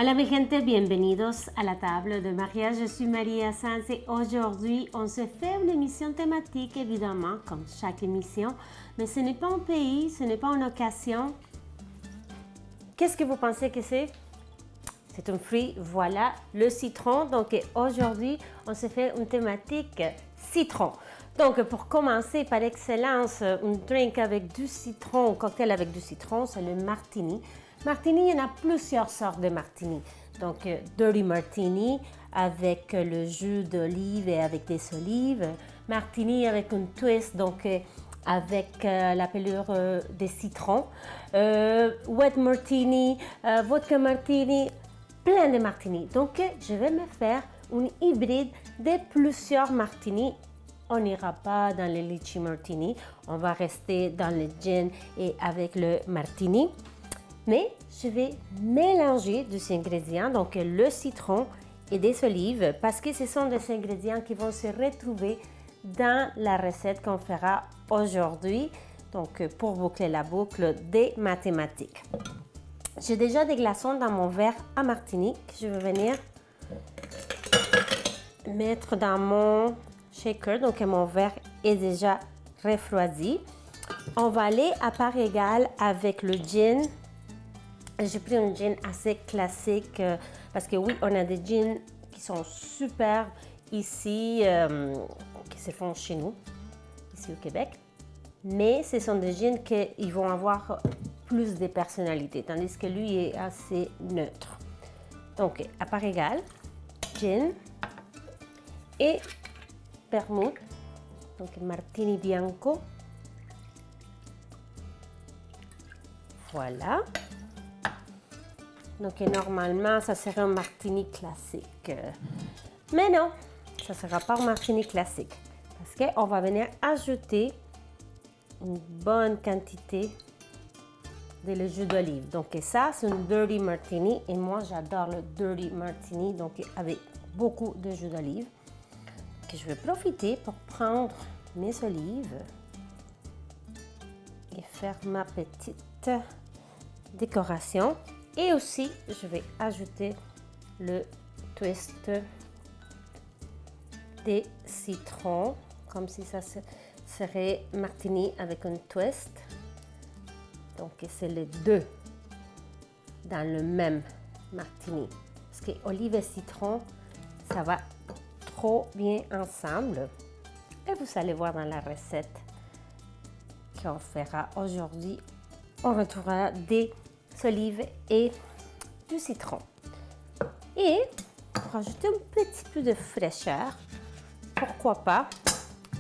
Hola mi gente, bienvenidos a la table de mariage. Je suis Maria Sanz et aujourd'hui on se fait une émission thématique évidemment comme chaque émission, mais ce n'est pas un pays, ce n'est pas une occasion. Qu'est-ce que vous pensez que c'est? C'est un fruit, voilà, le citron. Donc aujourd'hui on se fait une thématique citron. Donc pour commencer par excellence, un drink avec du citron, un cocktail avec du citron, c'est le martini. Martini, il y en a plusieurs sortes de martini. Donc, dirty martini avec le jus d'olive et avec des olives. Martini avec un twist, donc avec la pelure des citrons. Wet martini, vodka martini, plein de martini. Donc, je vais me faire une hybride de plusieurs martini. On n'ira pas dans le lychee martini. On va rester dans le gin et avec le martini. Mais je vais mélanger des ingrédients, donc le citron et des olives, parce que ce sont des ingrédients qui vont se retrouver dans la recette qu'on fera aujourd'hui, donc pour boucler la boucle des mathématiques. J'ai déjà des glaçons dans mon verre à martini que je vais venir mettre dans mon shaker, donc mon verre est déjà refroidi. On va aller à part égale avec le gin. J'ai pris un gin assez classique parce que oui, on a des gins qui sont super ici, qui se font chez nous, ici au Québec. Mais ce sont des gins qui vont avoir plus de personnalité, tandis que lui est assez neutre. Donc, à part égale, gin et vermouth, donc martini bianco. Voilà. Donc, normalement, ça serait un martini classique. Mais non, ça ne sera pas un martini classique. Parce qu'on va venir ajouter une bonne quantité de jus d'olive. Donc, ça, c'est un dirty martini. Et moi, j'adore le dirty martini, donc avec beaucoup de jus d'olive. Je vais profiter pour prendre mes olives et faire ma petite décoration. Et aussi, je vais ajouter le twist des citrons, comme si ça serait martini avec un twist. Donc, c'est les deux dans le même martini. Parce que olive et citron, ça va trop bien ensemble. Et vous allez voir dans la recette qu'on fera aujourd'hui, on retrouvera des olives et du citron. Et pour ajouter un petit peu de fraîcheur, pourquoi pas,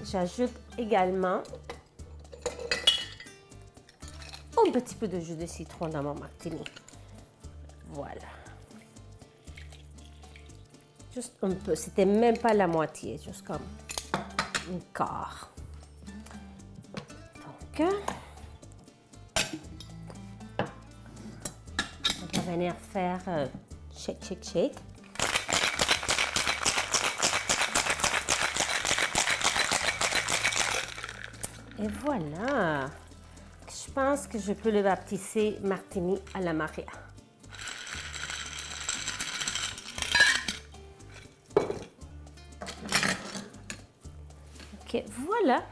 j'ajoute également un petit peu de jus de citron dans mon martini. Voilà. Juste un peu, c'était même pas la moitié, juste comme un quart. Donc, on va venir faire shake, shake, shake. Et voilà. Je pense que je peux le baptiser Martini à la Maria. Ok, voilà.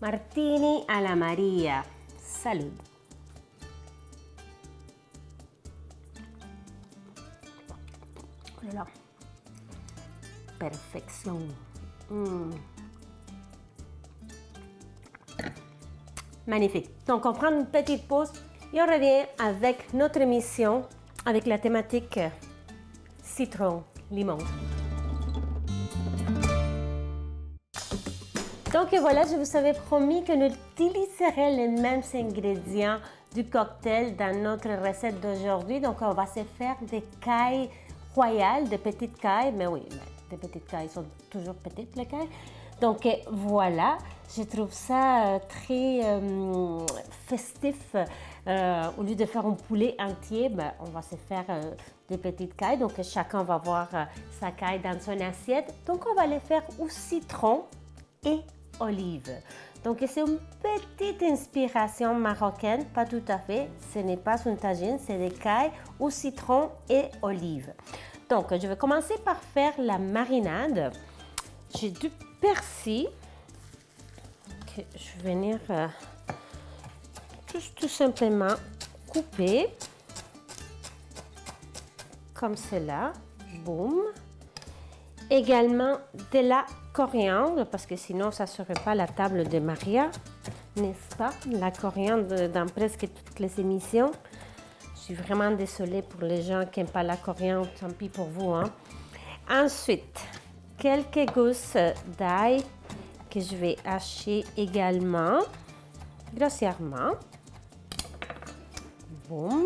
Martini à la Maria. Salut. Là. Perfection. Magnifique. Donc, on prend une petite pause et on revient avec notre émission avec la thématique citron-limon. Donc voilà, je vous avais promis que nous utiliserons les mêmes ingrédients du cocktail dans notre recette d'aujourd'hui. Donc, on va se faire des cailles royales, des petites cailles, mais oui, des petites cailles sont toujours petites, les cailles. Donc voilà, je trouve ça très festif. Au lieu de faire un poulet entier, on va se faire des petites cailles. Donc chacun va avoir sa caille dans son assiette. Donc on va les faire au citron et olive. Donc c'est une petite inspiration marocaine, pas tout à fait. Ce n'est pas une tagine, c'est des cailles au citron et olive. Donc je vais commencer par faire la marinade. J'ai du persil que je vais venir tout simplement couper comme cela. Boum. Également de la coriandre, parce que sinon ça ne serait pas la table de Maria, n'est-ce pas? La coriandre dans presque toutes les émissions. Je suis vraiment désolée pour les gens qui n'aiment pas la coriandre, tant pis pour vous, hein. Ensuite, quelques gousses d'ail que je vais hacher également, grossièrement. Boum.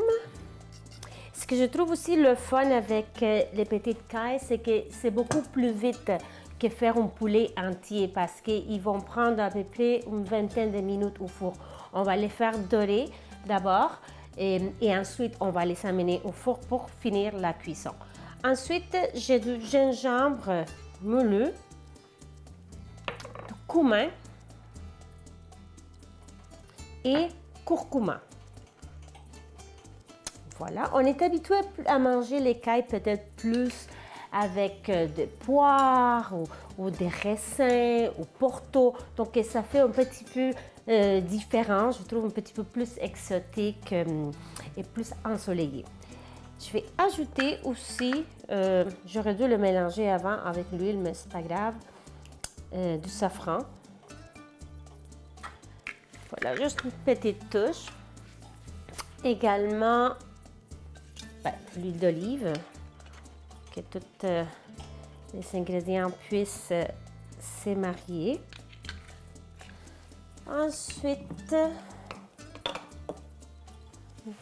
Ce que je trouve aussi le fun avec les petites cailles, c'est que c'est beaucoup plus vite que faire un poulet entier parce qu'ils vont prendre à peu près une vingtaine de minutes au four. On va les faire dorer d'abord et ensuite on va les amener au four pour finir la cuisson. Ensuite, j'ai du gingembre moulu, du cumin et curcuma. Voilà, on est habitué à manger les cailles peut-être plus avec des poires ou des raisins ou porto. Donc ça fait un petit peu différent, je trouve un petit peu plus exotique et plus ensoleillé. Je vais ajouter aussi, j'aurais dû le mélanger avant avec l'huile, mais c'est pas grave, du safran. Voilà, juste une petite touche. Également, l'huile d'olive, que tous les ingrédients puissent se marier. Ensuite,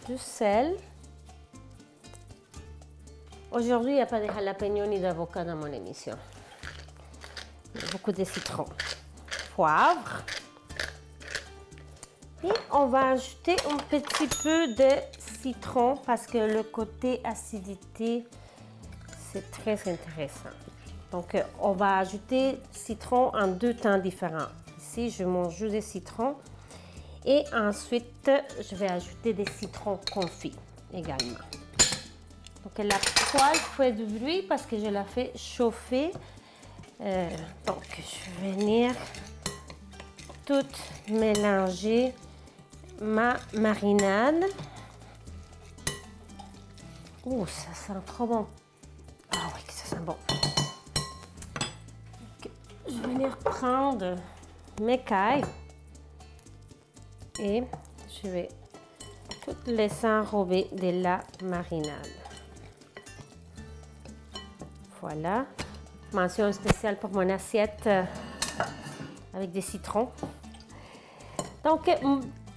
du sel. Aujourd'hui, il n'y a pas de jalapeno ni d'avocat dans mon émission. Il y a beaucoup de citron. Poivre. Et on va ajouter un petit peu de citron parce que le côté acidité, c'est très intéressant. Donc, on va ajouter citron en deux temps différents. Ici, je mange juste des citrons. Et ensuite, je vais ajouter des citrons confits également. Donc, la poêle fait du bruit parce que je la fais chauffer. Donc, je vais venir tout mélanger ma marinade. Oh, ça sent trop bon. Ah oui, ça sent bon. Okay. Je vais venir prendre mes cailles et je vais toutes les enrober de la marinade. Voilà. Mention spéciale pour mon assiette avec des citrons. Donc,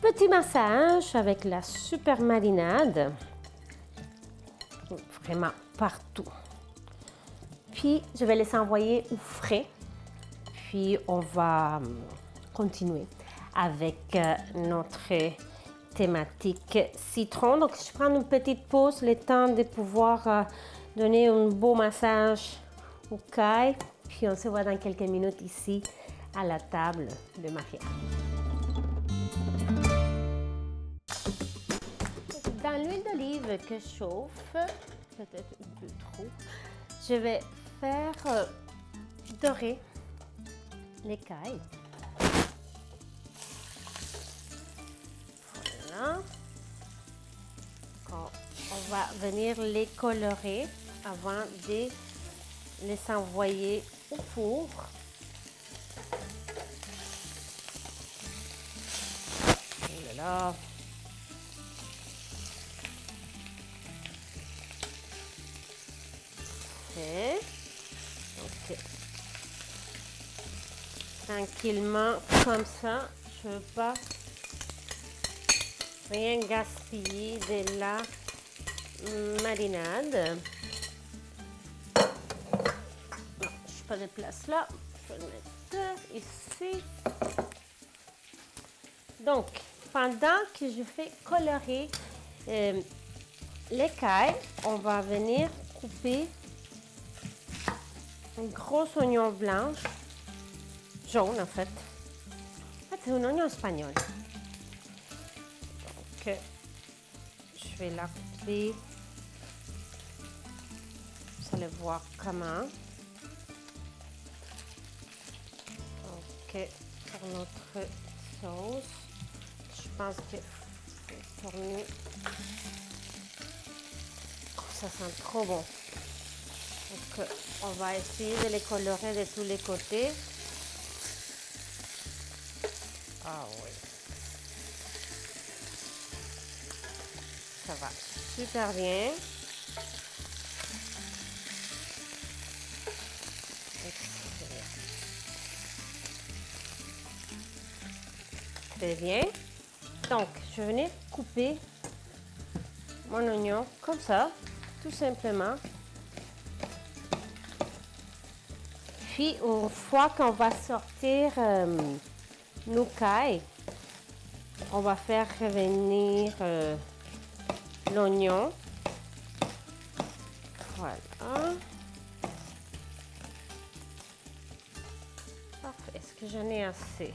petit massage avec la super marinade. Vraiment partout. Puis, je vais les envoyer au frais. Puis, on va continuer avec notre thématique citron. Donc, je prends une petite pause, le temps de pouvoir donner un beau massage aux cailles. Puis, on se voit dans quelques minutes ici à la table de Maria. Dans l'huile d'olive que je chauffe, peut-être un peu trop, je vais faire dorer les cailles. Voilà. On va venir les colorer avant de les envoyer au four. Et là. Donc, tranquillement comme ça, je ne veux pas rien gaspiller de la marinade. Non, je n'ai pas de place là, je vais le mettre ici. Donc, pendant que je fais colorer les cailles, on va venir couper un gros oignon blanc, jaune en fait, pas c'est un oignon espagnol. Donc, je vais la couper. Vous allez voir comment. Ok, pour notre sauce, je pense que c'est tourner. Oh, ça sent trop bon. Donc, on va essayer de les colorer de tous les côtés. Ah oui. Ça va super bien. Très bien. Donc, je vais venir couper mon oignon comme ça, tout simplement. Puis, une fois qu'on va sortir nos cailles, on va faire revenir l'oignon. Voilà. Parfait. Est-ce que j'en ai assez?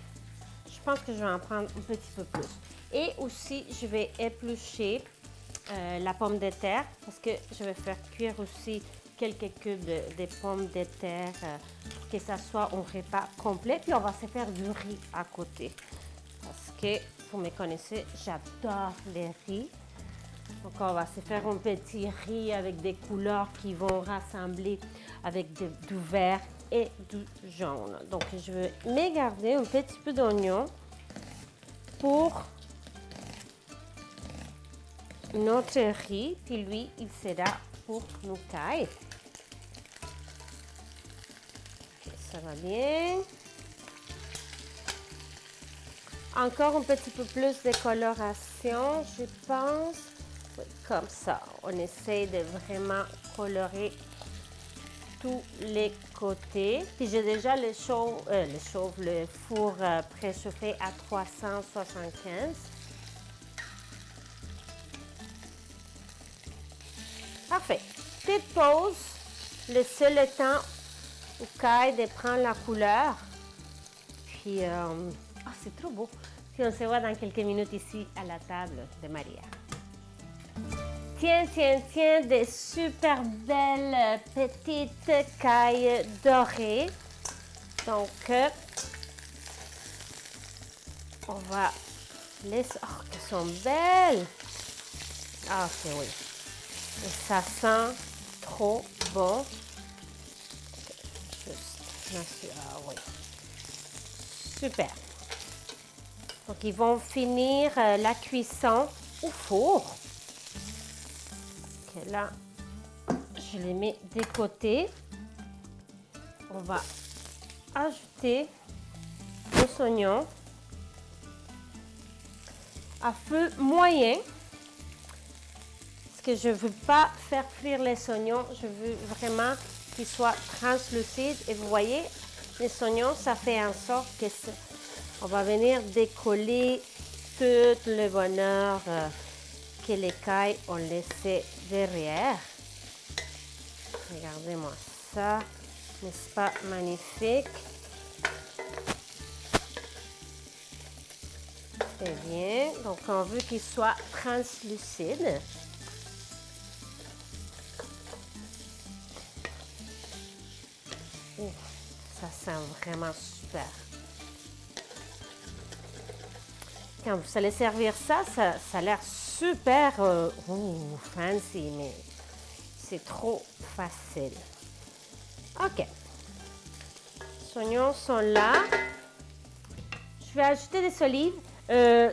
Je pense que je vais en prendre un petit peu plus. Et aussi, je vais éplucher la pomme de terre parce que je vais faire cuire aussi quelques cubes de pommes de terre pour que ça soit un repas complet. Puis on va se faire du riz à côté. Parce que, vous me connaissez, j'adore les riz. Donc on va se faire un petit riz avec des couleurs qui vont rassembler avec du vert et du jaune. Donc je vais me garder un petit peu d'oignon pour notre riz. Puis lui, il sera pour nos cailles. Ça va bien. Encore un petit peu plus de coloration, je pense. Oui, comme ça. On essaie de vraiment colorer tous les côtés. Puis j'ai déjà le four préchauffé à 375. Parfait. Petite pause. Laissez le temps au caille de prendre la couleur. Puis, c'est trop beau. Puis on se voit dans quelques minutes ici à la table de Maria. Tiens, des super belles petites cailles dorées. Donc, on va les... Oh, qu'elles sont belles! Ah, ok, oui. Et ça sent trop bon. Juste, ah oui. Super. Donc, ils vont finir la cuisson au four. Ok, là, je les mets de côté. On va ajouter nos oignons à feu moyen. Parce que je ne veux pas faire frire les oignons. Je veux vraiment qu'ils soient translucides. Et vous voyez, les oignons, ça fait en sorte que on va venir décoller tout le bonheur que les cailles ont laissé derrière. Regardez-moi ça. N'est-ce pas magnifique? Très bien. Donc, on veut qu'ils soient translucides. Ouf, ça sent vraiment super. Quand vous allez servir ça, ça a l'air super fancy, mais c'est trop facile. OK. Les oignons sont là. Je vais ajouter des olives.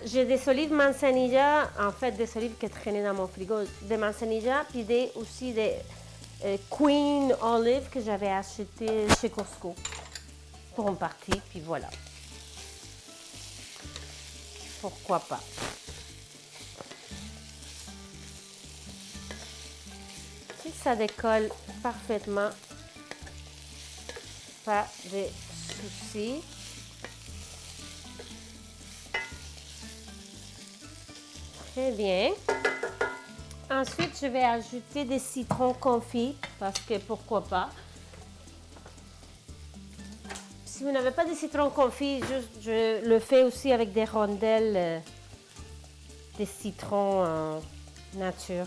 J'ai des olives manzanilla, en fait, des olives qui traînaient dans mon frigo. Des manzanilla, puis aussi des Queen Olive que j'avais acheté chez Costco pour une partie, puis voilà. Pourquoi pas? Si ça décolle parfaitement, pas de soucis. Très bien. Ensuite, je vais ajouter des citrons confits parce que pourquoi pas. Si vous n'avez pas de citron confit, je le fais aussi avec des rondelles de citron en nature.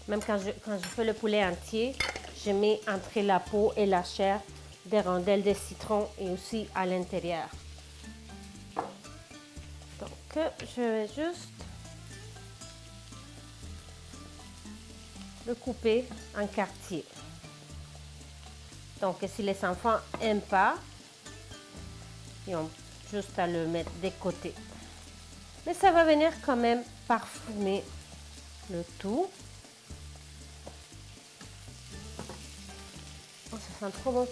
Même quand je fais le poulet entier, je mets entre la peau et la chair des rondelles de citron et aussi à l'intérieur. Donc, je vais juste le couper en quartiers. Donc, si les enfants n'aiment pas, ils ont juste à le mettre de côté. Mais ça va venir quand même parfumer le tout. Oh, ça sent trop bon.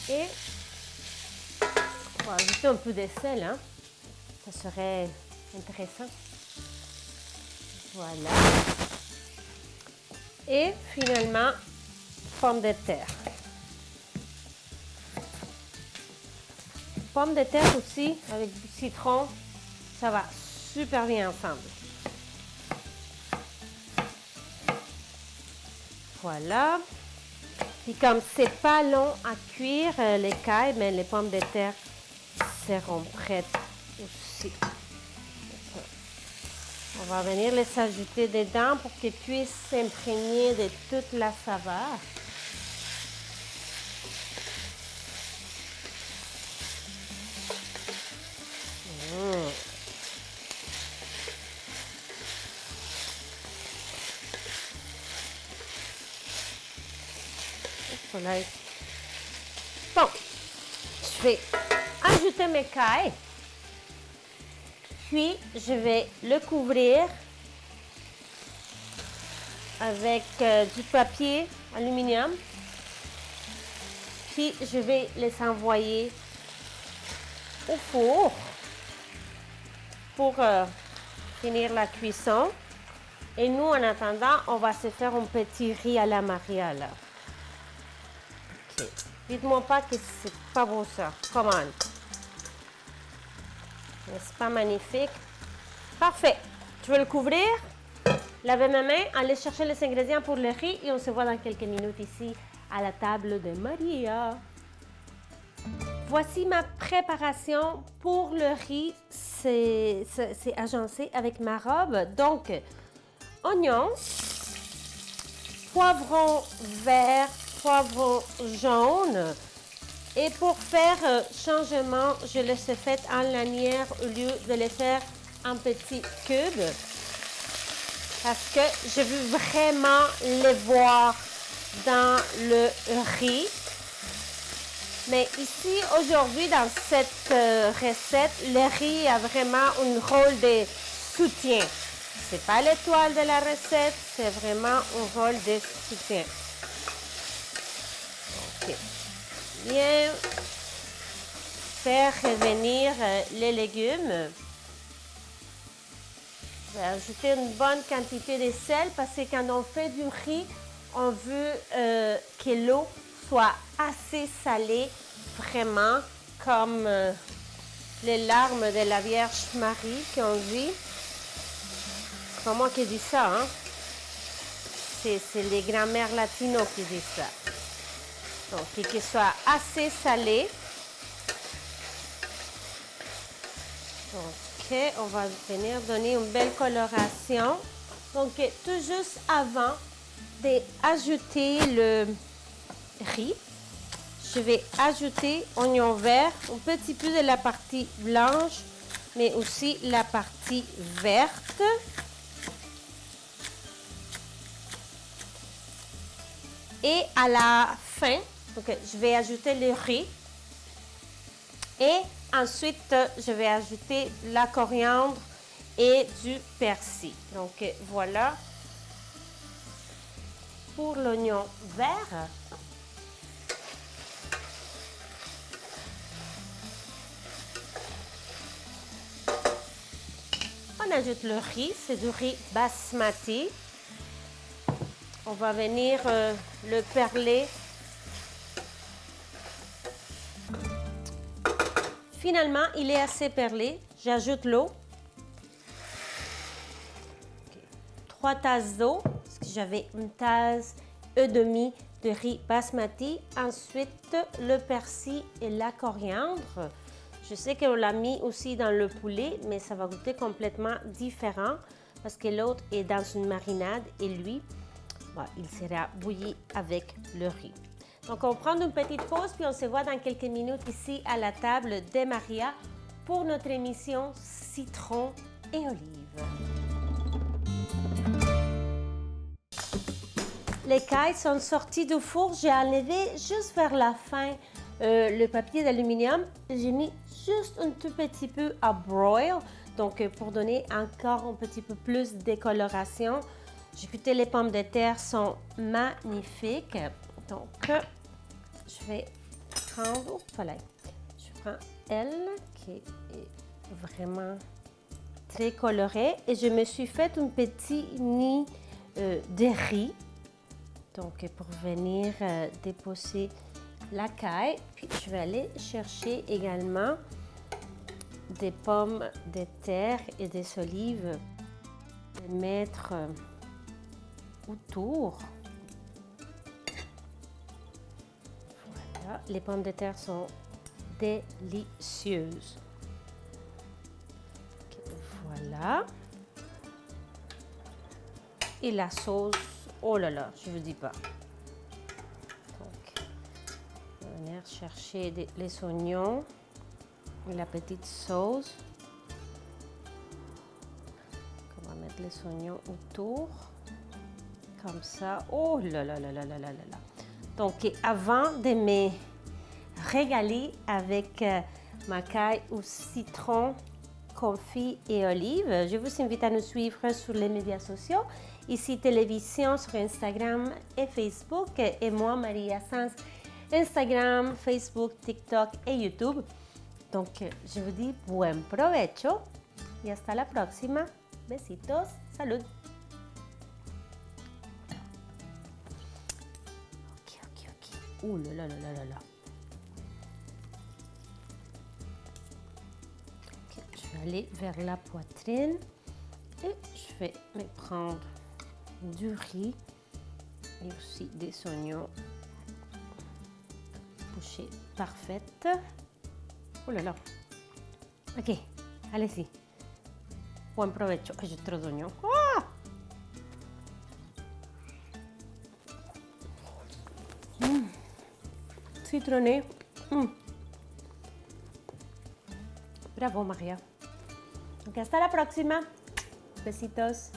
Et on va ajouter un peu de sel, hein. Ça serait intéressant. Voilà. Et finalement, pommes de terre. Pommes de terre aussi, avec du citron, ça va super bien ensemble. Voilà. Et comme c'est pas long à cuire les cailles, mais les pommes de terre seront prêtes aussi. On va venir les ajouter dedans pour qu'ils puissent s'imprégner de toute la saveur. Bon, je vais ajouter mes cailles. Puis, je vais le couvrir avec du papier aluminium. Puis, je vais les envoyer au four pour finir la cuisson. Et nous, en attendant, on va se faire un petit riz à la Maria, là. OK. Dites-moi pas que c'est pas beau, ça. Come on. N'est-ce pas magnifique? Parfait. Je vais le couvrir, laver ma main, aller chercher les ingrédients pour le riz et on se voit dans quelques minutes ici à la table de Maria. Voici ma préparation pour le riz. C'est agencé avec ma robe. Donc, oignons, poivron vert, poivron jaune. Et pour faire changement, je les ai fait en lanière au lieu de les faire en petits cubes. Parce que je veux vraiment les voir dans le riz. Mais ici, aujourd'hui, dans cette recette, le riz a vraiment un rôle de soutien. Ce n'est pas l'étoile de la recette, c'est vraiment un rôle de soutien. OK. Bien faire revenir les légumes. Je vais ajouter une bonne quantité de sel parce que quand on fait du riz, on veut que l'eau soit assez salée, vraiment comme les larmes de la Vierge Marie qu'on dit. C'est pas moi qui dis ça, hein? C'est les grands-mères latinos qui disent ça. Donc, qu'il soit assez salé. OK, on va venir donner une belle coloration. Donc, tout juste avant d'ajouter le riz, je vais ajouter oignon vert, un petit peu de la partie blanche, mais aussi la partie verte. Et à la fin, donc, je vais ajouter le riz. Et ensuite, je vais ajouter la coriandre et du persil. Donc, voilà pour l'oignon vert. On ajoute le riz, c'est du riz basmati. On va venir le perler. Finalement, il est assez perlé. J'ajoute l'eau 3 tasses d'eau, parce que j'avais une tasse et demie de riz basmati. Ensuite, le persil et la coriandre. Je sais qu'on l'a mis aussi dans le poulet, mais ça va goûter complètement différent parce que l'autre est dans une marinade et lui, il sera bouilli avec le riz. Donc, on prend une petite pause puis on se voit dans quelques minutes ici à la table de Maria pour notre émission Citron et olives. Les cailles sont sorties du four. J'ai enlevé juste vers la fin le papier d'aluminium. J'ai mis juste un tout petit peu à broil, donc pour donner encore un petit peu plus de décoloration. J'ai goûté les pommes de terre, sont magnifiques. Donc, je vais prendre, je prends elle qui est vraiment très colorée et je me suis fait un petit nid de riz. Donc, pour venir déposer la caille, puis je vais aller chercher également des pommes de terre et des olives. Je vais mettre autour. Voilà, les pommes de terre sont délicieuses. Okay, voilà. Et la sauce, oh là là, je ne vous dis pas. Donc, on va venir chercher les oignons et la petite sauce. On va mettre les oignons autour, comme ça. Oh là là là là là là là. Donc, avant de me régaler avec ma caille au citron, confit et olive, je vous invite à nous suivre sur les médias sociaux. Ici, télévision sur Instagram et Facebook. Et moi, Maria Sanz, Instagram, Facebook, TikTok et YouTube. Donc, je vous dis buen provecho y hasta la próxima. Besitos. Salud. Ok. Ouh là là là là là. Ok, je vais aller vers la poitrine et je vais me prendre du riz et aussi des oignons bouchés parfaite. Oh là là. Ok, allez-y. Buen provecho. J'ai trop d'oignons. Ah! Citronné. Bravo, Maria. Ok, hasta la próxima. Besitos.